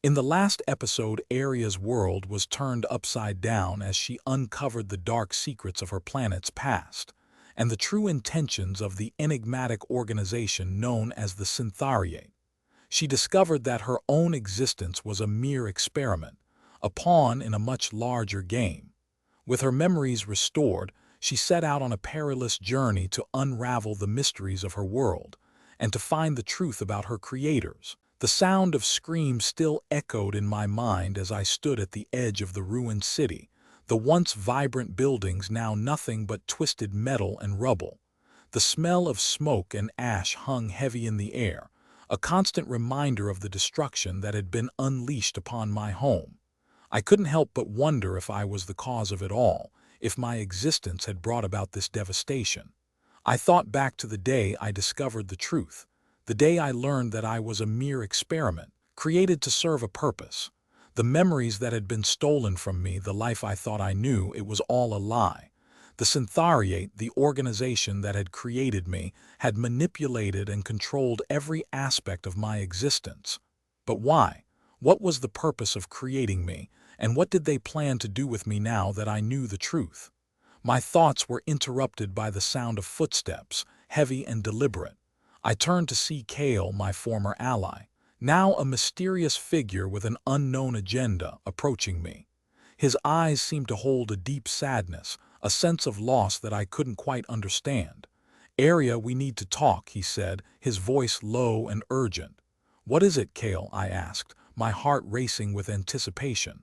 In the last episode, Aria's world was turned upside down as she uncovered the dark secrets of her planet's past and the true intentions of the enigmatic organization known as the Synthariate. She discovered that her own existence was a mere experiment, a pawn in a much larger game. With her memories restored, she set out on a perilous journey to unravel the mysteries of her world and to find the truth about her creators. The sound of screams still echoed in my mind as I stood at the edge of the ruined city, the once vibrant buildings now nothing but twisted metal and rubble. The smell of smoke and ash hung heavy in the air, a constant reminder of the destruction that had been unleashed upon my home. I couldn't help but wonder if I was the cause of it all, if my existence had brought about this devastation. I thought back to the day I discovered the truth, the day I learned that I was a mere experiment, created to serve a purpose. The memories that had been stolen from me, the life I thought I knew, it was all a lie. The Synthariate, the organization that had created me, had manipulated and controlled every aspect of my existence. But why? What was the purpose of creating me, and what did they plan to do with me now that I knew the truth? My thoughts were interrupted by the sound of footsteps, heavy and deliberate. I turned to see Kale, my former ally, now a mysterious figure with an unknown agenda, approaching me. His eyes seemed to hold a deep sadness, a sense of loss that I couldn't quite understand. "Aria, we need to talk," he said, his voice low and urgent. "What is it, Kale?" I asked, my heart racing with anticipation.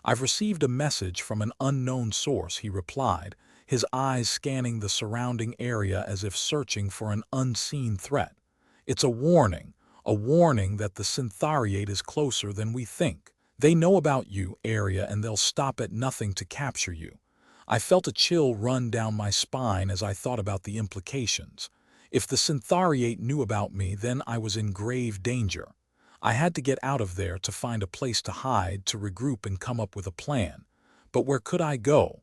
"I've received a message from an unknown source," he replied, his eyes scanning the surrounding area as if searching for an unseen threat. "It's a warning that the Synthariate is closer than we think. They know about you, Aria, and they'll stop at nothing to capture you." I felt a chill run down my spine as I thought about the implications. If the Synthariate knew about me, then I was in grave danger. I had to get out of there, to find a place to hide, to regroup and come up with a plan. But where could I go?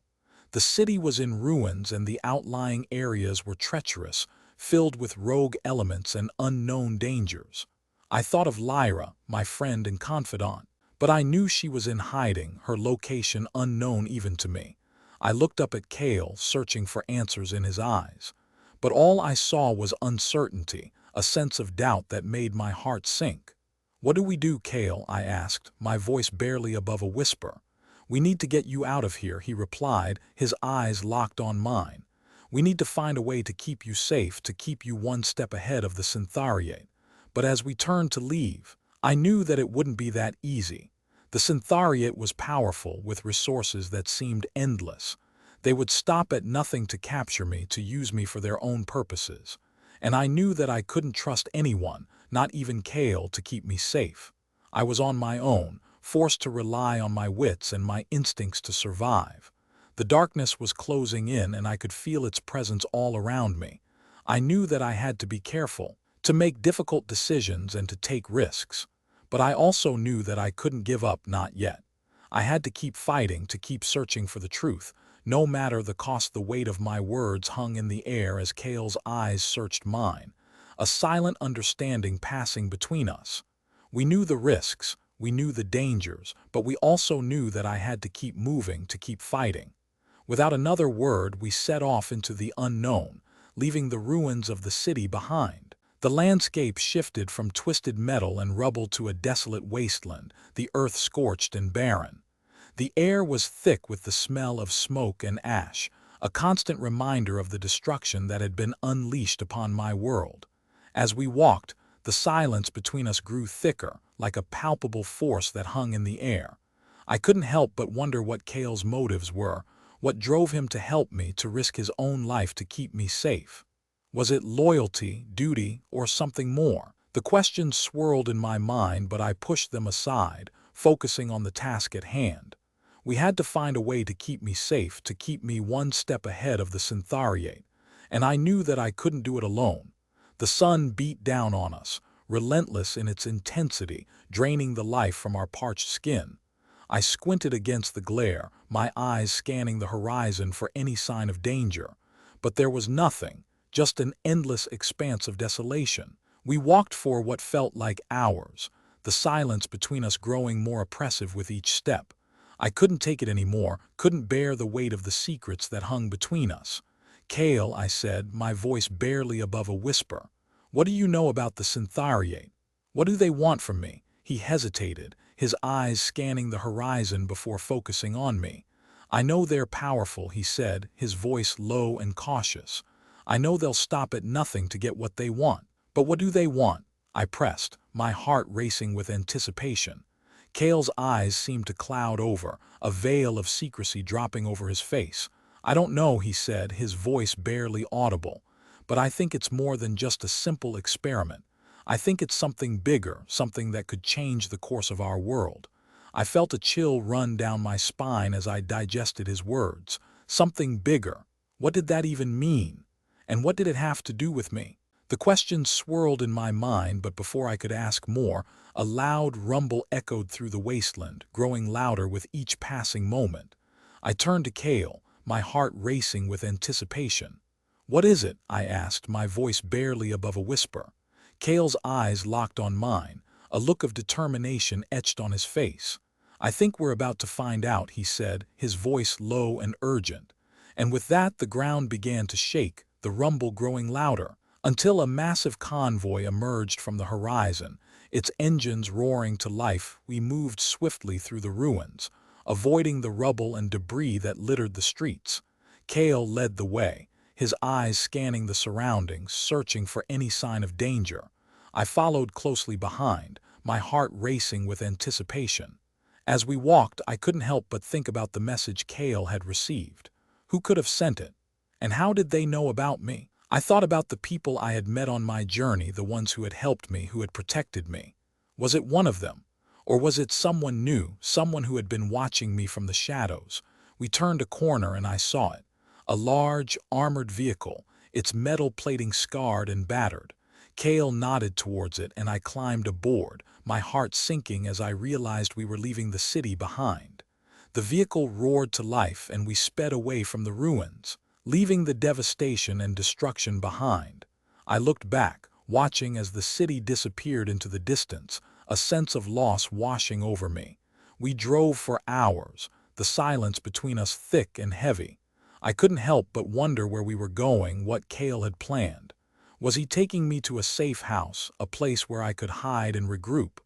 The city was in ruins and the outlying areas were treacherous, filled with rogue elements and unknown dangers. I thought of Lyra, my friend and confidant, but I knew she was in hiding, her location unknown even to me. I looked up at Kale, searching for answers in his eyes. But all I saw was uncertainty, a sense of doubt that made my heart sink. "What do we do, Kale?" I asked, my voice barely above a whisper. "We need to get you out of here," he replied, his eyes locked on mine. "We need to find a way to keep you safe, to keep you one step ahead of the Synthariate." But as we turned to leave, I knew that it wouldn't be that easy. The Synthariate was powerful, with resources that seemed endless. They would stop at nothing to capture me, to use me for their own purposes. And I knew that I couldn't trust anyone, not even Kale, to keep me safe. I was on my own, forced to rely on my wits and my instincts to survive. The darkness was closing in and I could feel its presence all around me. I knew that I had to be careful, to make difficult decisions and to take risks. But I also knew that I couldn't give up, not yet. I had to keep fighting, to keep searching for the truth, no matter the cost. The weight of my words hung in the air as Kale's eyes searched mine, a silent understanding passing between us. We knew the risks, we knew the dangers, but we also knew that I had to keep moving, to keep fighting. Without another word, we set off into the unknown, leaving the ruins of the city behind. The landscape shifted from twisted metal and rubble to a desolate wasteland, the earth scorched and barren. The air was thick with the smell of smoke and ash, a constant reminder of the destruction that had been unleashed upon my world. As we walked, the silence between us grew thicker, like a palpable force that hung in the air. I couldn't help but wonder what Kale's motives were, what drove him to help me, to risk his own life to keep me safe. Was it loyalty, duty, or something more? The questions swirled in my mind, but I pushed them aside, focusing on the task at hand. We had to find a way to keep me safe, to keep me one step ahead of the Synthariate, and I knew that I couldn't do it alone. The sun beat down on us, relentless in its intensity, draining the life from our parched skin. I squinted against the glare, my eyes scanning the horizon for any sign of danger. But there was nothing, just an endless expanse of desolation. We walked for what felt like hours. the silence between us growing more oppressive with each step. I couldn't take it anymore, couldn't bear the weight of the secrets that hung between us. "Kale," I said, my voice barely above a whisper, "what do you know about the Synthariate? What do they want from me?" He hesitated, his eyes scanning the horizon before focusing on me. "I know they're powerful," he said, his voice low and cautious. "I know they'll stop at nothing to get what they want. But what do they want?" I pressed, my heart racing with anticipation. Kale's eyes seemed to cloud over, a veil of secrecy dropping over his face. "I don't know," he said, his voice barely audible. "But I think it's more than just a simple experiment. I think it's something bigger, something that could change the course of our world." I felt a chill run down my spine as I digested his words. Something bigger. What did that even mean? And what did it have to do with me? The questions swirled in my mind, but before I could ask more, a loud rumble echoed through the wasteland, growing louder with each passing moment. I turned to Kale, my heart racing with anticipation. "What is it?" I asked, my voice barely above a whisper. Kale's eyes locked on mine, a look of determination etched on his face. "I think we're about to find out," he said, his voice low and urgent. And with that, the ground began to shake, the rumble growing louder, until a massive convoy emerged from the horizon, its engines roaring to life. We moved swiftly through the ruins, avoiding the rubble and debris that littered the streets. Kale led the way, his eyes scanning the surroundings, searching for any sign of danger. I followed closely behind, my heart racing with anticipation. As we walked, I couldn't help but think about the message Kale had received. Who could have sent it? And how did they know about me? I thought about the people I had met on my journey, the ones who had helped me, who had protected me. Was it one of them? Or was it someone new, someone who had been watching me from the shadows? We turned a corner and I saw it. A large, armored vehicle, its metal plating scarred and battered. Kale nodded towards it and I climbed aboard, my heart sinking as I realized we were leaving the city behind. The vehicle roared to life and we sped away from the ruins, leaving the devastation and destruction behind. I looked back, watching as the city disappeared into the distance, a sense of loss washing over me. We drove for hours, the silence between us thick and heavy. I couldn't help but wonder where we were going, what Kale had planned. Was he taking me to a safe house, a place where I could hide and regroup?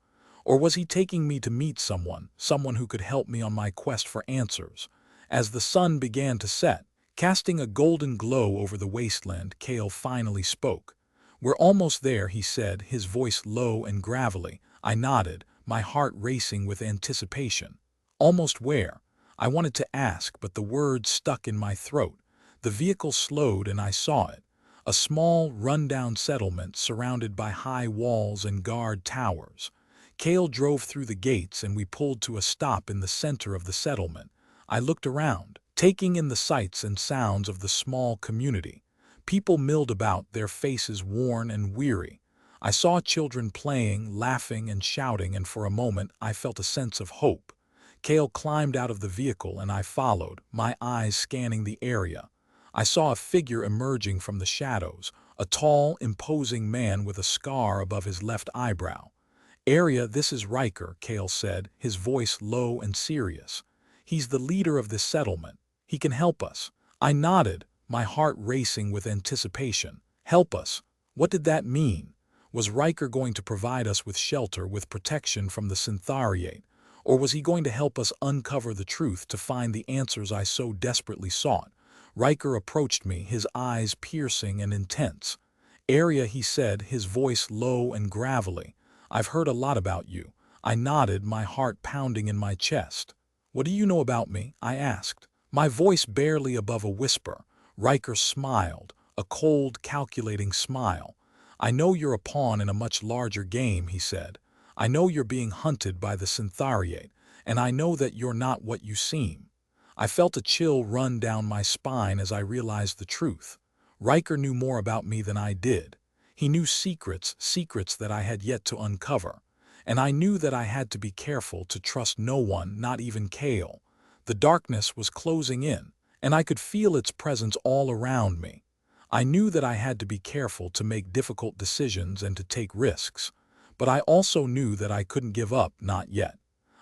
Or was he taking me to meet someone who could help me on my quest for answers? As the sun began to set, casting a golden glow over the wasteland, Kale finally spoke. "We're almost there," he said, his voice low and gravelly. I nodded, my heart racing with anticipation. "Almost where?" I wanted to ask, but the words stuck in my throat. The vehicle slowed and I saw it. A small, run-down settlement surrounded by high walls and guard towers. Kale drove through the gates and we pulled to a stop in the center of the settlement. I looked around, taking in the sights and sounds of the small community. People milled about, their faces worn and weary. I saw children playing, laughing and shouting, and for a moment I felt a sense of hope. Kale climbed out of the vehicle and I followed, my eyes scanning the area. I saw a figure emerging from the shadows, a tall, imposing man with a scar above his left eyebrow. "Area, this is Riker," Kale said, his voice low and serious. "He's the leader of this settlement. He can help us." I nodded, my heart racing with anticipation. Help us? What did that mean? Was Riker going to provide us with shelter, with protection from the Synthariate? Or was he going to help us uncover the truth, to find the answers I so desperately sought? Riker approached me, his eyes piercing and intense. "Area," he said, his voice low and gravelly. "I've heard a lot about you." I nodded, my heart pounding in my chest. "What do you know about me?" I asked, my voice barely above a whisper. Riker smiled, a cold, calculating smile. "I know you're a pawn in a much larger game," he said. "I know you're being hunted by the Synthariate, and I know that you're not what you seem." I felt a chill run down my spine as I realized the truth. Riker knew more about me than I did. He knew secrets that I had yet to uncover. And I knew that I had to be careful, to trust no one, not even Kale. The darkness was closing in, and I could feel its presence all around me. I knew that I had to be careful, to make difficult decisions and to take risks. But I also knew that I couldn't give up, not yet.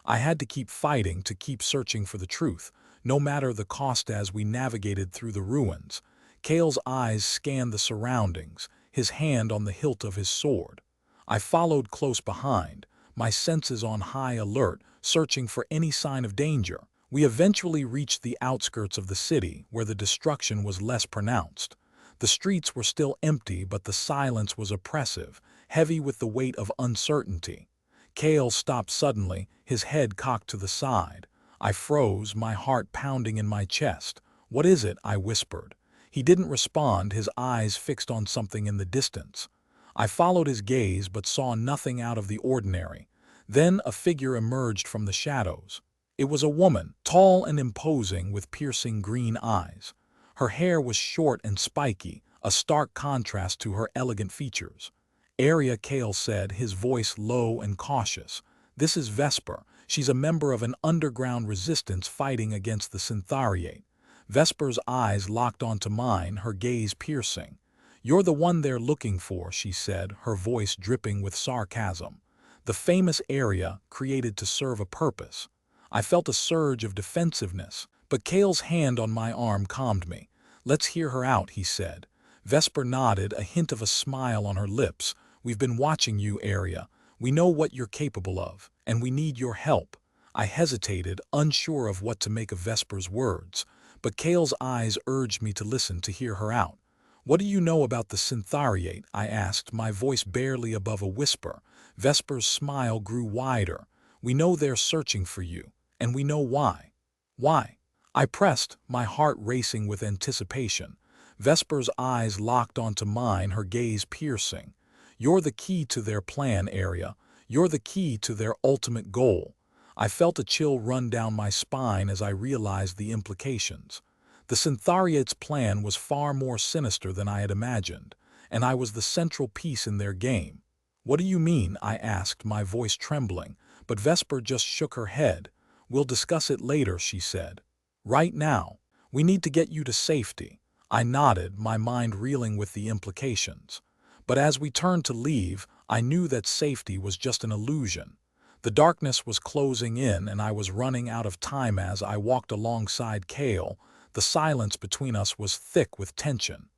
I had to keep fighting, to keep searching for the truth, no matter the cost. As we navigated through the ruins, Kale's eyes scanned the surroundings, his hand on the hilt of his sword. I followed close behind, my senses on high alert, searching for any sign of danger. We eventually reached the outskirts of the city, where the destruction was less pronounced. The streets were still empty, but the silence was oppressive, heavy with the weight of uncertainty. Kale stopped suddenly, his head cocked to the side. I froze, my heart pounding in my chest. "What is it?" I whispered. He didn't respond, his eyes fixed on something in the distance. I followed his gaze but saw nothing out of the ordinary. Then a figure emerged from the shadows. It was a woman, tall and imposing, with piercing green eyes. Her hair was short and spiky, a stark contrast to her elegant features. "Arya," Kale said, his voice low and cautious. "This is Vesper. She's a member of an underground resistance fighting against the Synthariate." Vesper's eyes locked onto mine, her gaze piercing. "You're the one they're looking for," she said, her voice dripping with sarcasm. "The famous Arya, created to serve a purpose." I felt a surge of defensiveness, but Kale's hand on my arm calmed me. "Let's hear her out," he said. Vesper nodded, a hint of a smile on her lips. "We've been watching you, Arya. We know what you're capable of, and we need your help." I hesitated, unsure of what to make of Vesper's words, but Kale's eyes urged me to listen, to hear her out. "What do you know about the Synthariate?" I asked, my voice barely above a whisper. Vesper's smile grew wider. "We know they're searching for you, and we know why." "Why?" I pressed, my heart racing with anticipation. Vesper's eyes locked onto mine, her gaze piercing. "You're the key to their plan, Arya. You're the key to their ultimate goal." I felt a chill run down my spine as I realized the implications. The Synthariate's plan was far more sinister than I had imagined, and I was the central piece in their game. "What do you mean?" I asked, my voice trembling, but Vesper just shook her head. "We'll discuss it later," she said. "Right now, we need to get you to safety." I nodded, my mind reeling with the implications. But as we turned to leave, I knew that safety was just an illusion. The darkness was closing in, and I was running out of time. As I walked alongside Kale, the silence between us was thick with tension.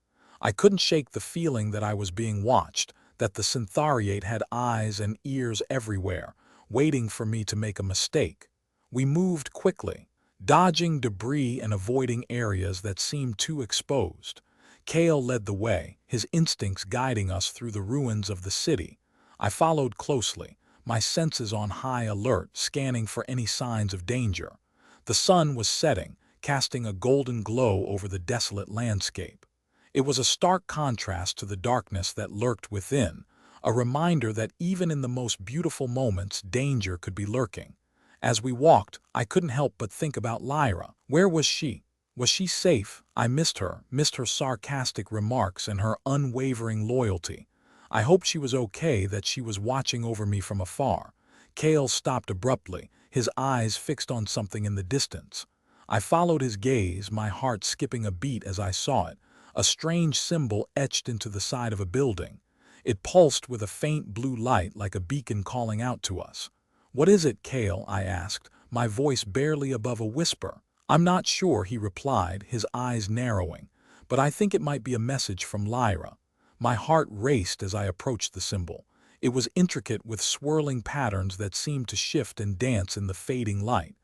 I couldn't shake the feeling that I was being watched, that the Synthariate had eyes and ears everywhere, waiting for me to make a mistake. We moved quickly, dodging debris and avoiding areas that seemed too exposed. Kale led the way, his instincts guiding us through the ruins of the city. I followed closely, my senses on high alert, scanning for any signs of danger. The sun was setting, casting a golden glow over the desolate landscape. It was a stark contrast to the darkness that lurked within, a reminder that even in the most beautiful moments, danger could be lurking. As we walked, I couldn't help but think about Lyra. Where was she? Was she safe? I missed her sarcastic remarks and her unwavering loyalty. I hoped she was okay, that she was watching over me from afar. Kale stopped abruptly, his eyes fixed on something in the distance. I followed his gaze, my heart skipping a beat as I saw it, a strange symbol etched into the side of a building. It pulsed with a faint blue light, like a beacon calling out to us. "What is it, Kale?" I asked, my voice barely above a whisper. "I'm not sure," he replied, his eyes narrowing, "but I think it might be a message from Lyra." My heart raced as I approached the symbol. It was intricate with swirling patterns that seemed to shift and dance in the fading light.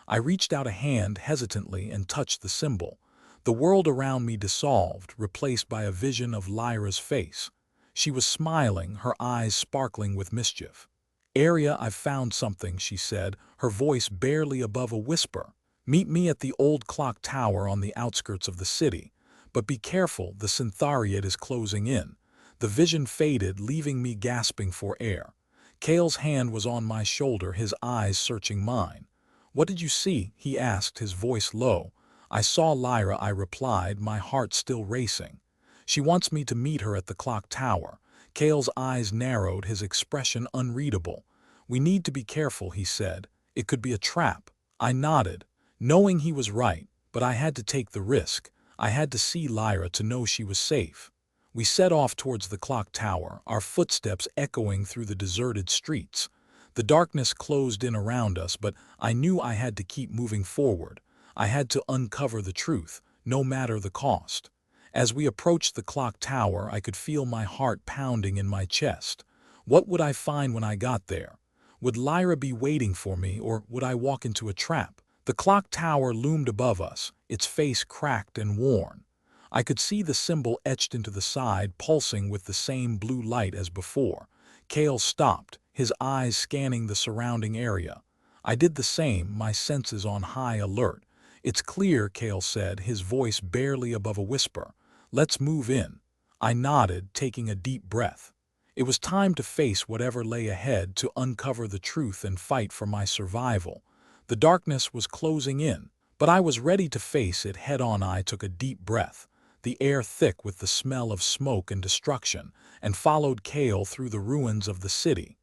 I reached out a hand hesitantly and touched the symbol. The world around me dissolved, replaced by a vision of Lyra's face. She was smiling, her eyes sparkling with mischief. "Arya, I've found something," she said, her voice barely above a whisper. "Meet me at the old clock tower on the outskirts of the city. But be careful, the Synthariate is closing in." The vision faded, leaving me gasping for air. Kale's hand was on my shoulder, his eyes searching mine. "What did you see?" he asked, his voice low. "I saw Lyra," I replied, my heart still racing. "She wants me to meet her at the clock tower." Kale's eyes narrowed, his expression unreadable. "We need to be careful," he said. "It could be a trap." I nodded, knowing he was right, but I had to take the risk. I had to see Lyra to know she was safe. We set off towards the clock tower, our footsteps echoing through the deserted streets. The darkness closed in around us, but I knew I had to keep moving forward. I had to uncover the truth, no matter the cost. As we approached the clock tower, I could feel my heart pounding in my chest. What would I find when I got there? Would Lyra be waiting for me, or would I walk into a trap? The clock tower loomed above us, its face cracked and worn. I could see the symbol etched into the side, pulsing with the same blue light as before. Cale stopped, his eyes scanning the surrounding area. I did the same, my senses on high alert. "It's clear," Cale said, his voice barely above a whisper. "Let's move in." I nodded, taking a deep breath. It was time to face whatever lay ahead, to uncover the truth and fight for my survival. The darkness was closing in, but I was ready to face it head-on. I took a deep breath, the air thick with the smell of smoke and destruction, and followed Cale through the ruins of the city.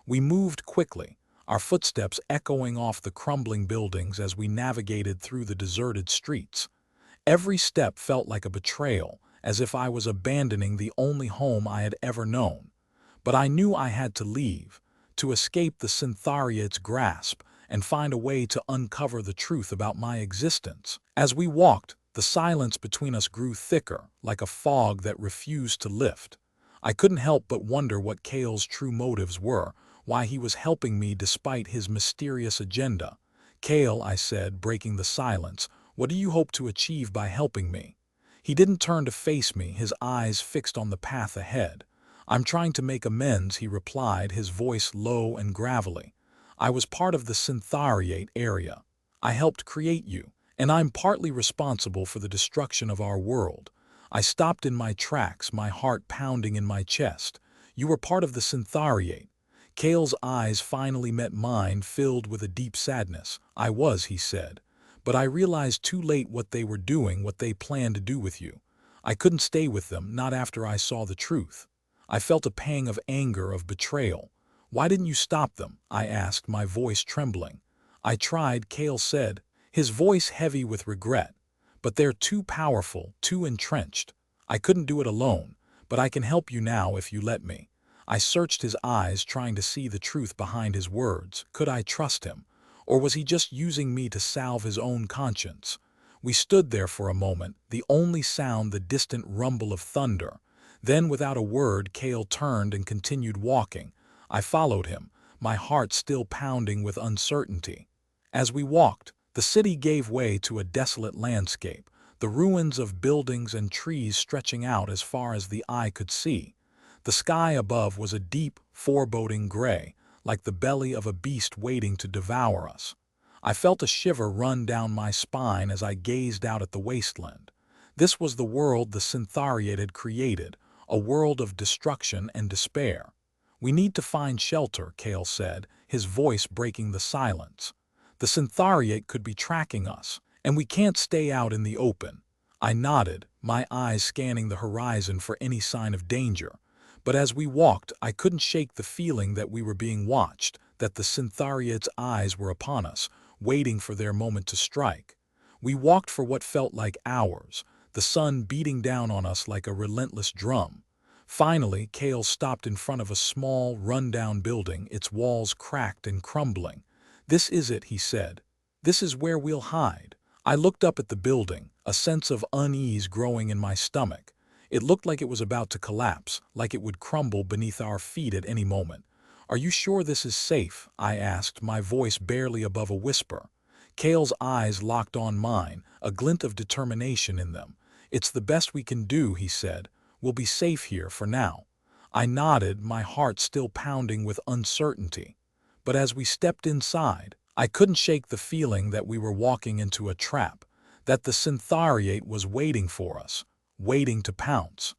We moved quickly, our footsteps echoing off the crumbling buildings as we navigated through the deserted streets. Every step felt like a betrayal, as if I was abandoning the only home I had ever known. But I knew I had to leave, to escape the Synthariate's grasp and find a way to uncover the truth about my existence. As we walked, the silence between us grew thicker, like a fog that refused to lift. I couldn't help but wonder what Cale's true motives were, why he was helping me despite his mysterious agenda. "Cale," I said, breaking the silence, "what do you hope to achieve by helping me?" He didn't turn to face me, his eyes fixed on the path ahead. "I'm trying to make amends," he replied, his voice low and gravelly. "I was part of the Synthariate area. I helped create you, and I'm partly responsible for the destruction of our world." I stopped in my tracks, my heart pounding in my chest. "You were part of the Synthariate." Cale's eyes finally met mine, filled with a deep sadness. "I was," he said. "But I realized too late what they were doing, what they planned to do with you. I couldn't stay with them, not after I saw the truth." I felt a pang of anger, of betrayal. "Why didn't you stop them?" I asked, my voice trembling. "I tried," Cale said, his voice heavy with regret. "But they're too powerful, too entrenched. I couldn't do it alone, but I can help you now if you let me." I searched his eyes, trying to see the truth behind his words. Could I trust him? Or was he just using me to salve his own conscience? We stood there for a moment, the only sound the distant rumble of thunder. Then, without a word, Cale turned and continued walking. I followed him, my heart still pounding with uncertainty. As we walked, the city gave way to a desolate landscape, the ruins of buildings and trees stretching out as far as the eye could see. The sky above was a deep, foreboding gray, like the belly of a beast waiting to devour us. I felt a shiver run down my spine as I gazed out at the wasteland. This was the world the Synthariate had created, a world of destruction and despair. "We need to find shelter," Cale said, his voice breaking the silence. "The Synthariate could be tracking us, and we can't stay out in the open." I nodded, my eyes scanning the horizon for any sign of danger. But as we walked, I couldn't shake the feeling that we were being watched, that the Synthariate's eyes were upon us, waiting for their moment to strike. We walked for what felt like hours, the sun beating down on us like a relentless drum. Finally, Cale stopped in front of a small, run-down building, its walls cracked and crumbling. "This is it," he said. "This is where we'll hide." I looked up at the building, a sense of unease growing in my stomach. It looked like it was about to collapse, like it would crumble beneath our feet at any moment. "Are you sure this is safe?" I asked, my voice barely above a whisper. Cale's eyes locked on mine, a glint of determination in them. "It's the best we can do," he said. "We'll be safe here for now." I nodded, my heart still pounding with uncertainty. But as we stepped inside, I couldn't shake the feeling that we were walking into a trap, that the Synthariate was waiting for us, waiting to pounce.